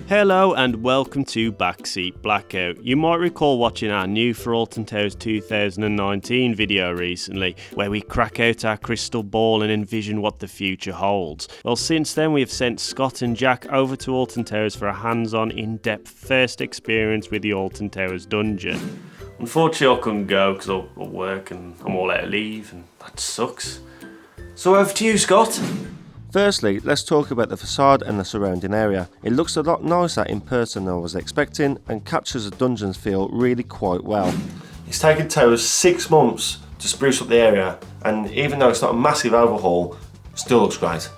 Hello and welcome to Backseat Blackout. You might recall watching our new for Alton Towers 2019 video recently, where we crack out our crystal ball and envision what the future holds. Well, since then we have sent Scott and Jack over to Alton Towers for a hands-on, in-depth first experience with the Alton Towers Dungeon. Unfortunately I couldn't go because I'll work and I'm all out of leave and that sucks. So over to you, Scott. Firstly, let's talk about the facade and the surrounding area. It looks a lot nicer in person than I was expecting and captures the dungeon's feel really quite well. It's taken Towers 6 months to spruce up the area, and even though it's not a massive overhaul, still looks great.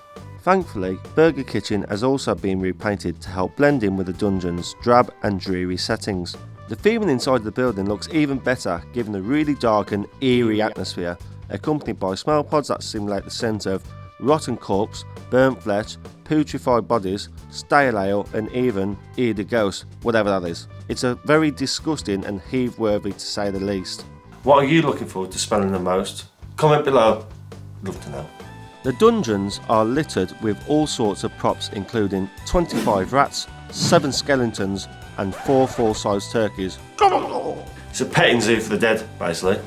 Thankfully, Burger Kitchen has also been repainted to help blend in with the dungeon's drab and dreary settings. The theming inside the building looks even better given the really dark and eerie atmosphere, accompanied by smell pods that simulate the scent of rotten corpse, burnt flesh, putrefied bodies, stale ale and even ear the ghost, whatever that is. It's a very disgusting and heave-worthy to say the least. What are you looking forward to spending the most? Comment below, love to know. The dungeons are littered with all sorts of props including 25 rats, 7 skeletons and 4 full-size turkeys. It's a petting zoo for the dead, basically.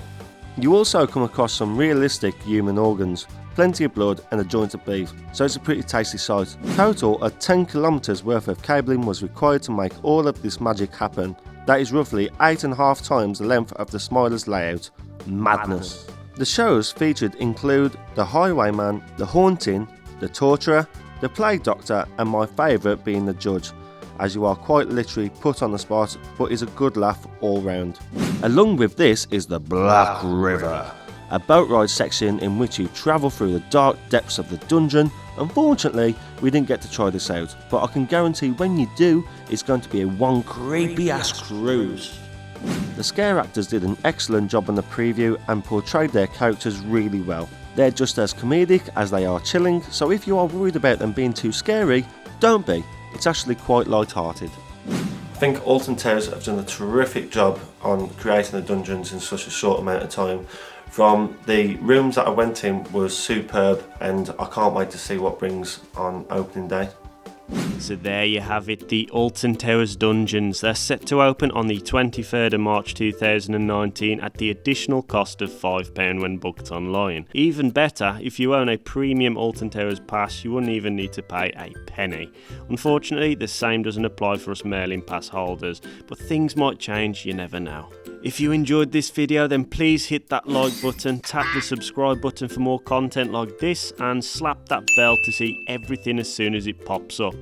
You also come across some realistic human organs, plenty of blood and a joint of beef, so it's a pretty tasty sight. Total of 10 kilometres worth of cabling was required to make all of this magic happen. That is roughly 8.5 times the length of the Smilers layout. Madness. The shows featured include The Highwayman, The Haunting, The Torturer, The Plague Doctor and my favourite being The Judge, as you are quite literally put on the spot, but is a good laugh all round. Along with this is the Black River, a boat ride section in which you travel through the dark depths of the dungeon. Unfortunately, we didn't get to try this out, but I can guarantee when you do, it's going to be a one creepy ass cruise. The scare actors did an excellent job on the preview and portrayed their characters really well. They're just as comedic as they are chilling, so if you are worried about them being too scary, don't be. It's actually quite light-hearted. I think Alton Towers have done a terrific job on creating the dungeons in such a short amount of time. From the rooms that I went in was superb, and I can't wait to see what brings on opening day. So there you have it, the Alton Towers Dungeons. They're set to open on the 23rd of March 2019 at the additional cost of £5 when booked online. Even better, if you own a Premium Alton Towers Pass, you wouldn't even need to pay a penny. Unfortunately, the same doesn't apply for us Merlin Pass holders, but things might change, you never know. If you enjoyed this video, then please hit that like button, tap the subscribe button for more content like this, and slap that bell to see everything as soon as it pops up.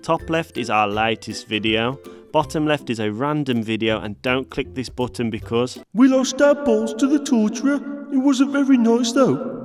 Top left is our latest video, bottom left is a random video, and don't click this button because we lost our balls to the torturer. It wasn't very nice though.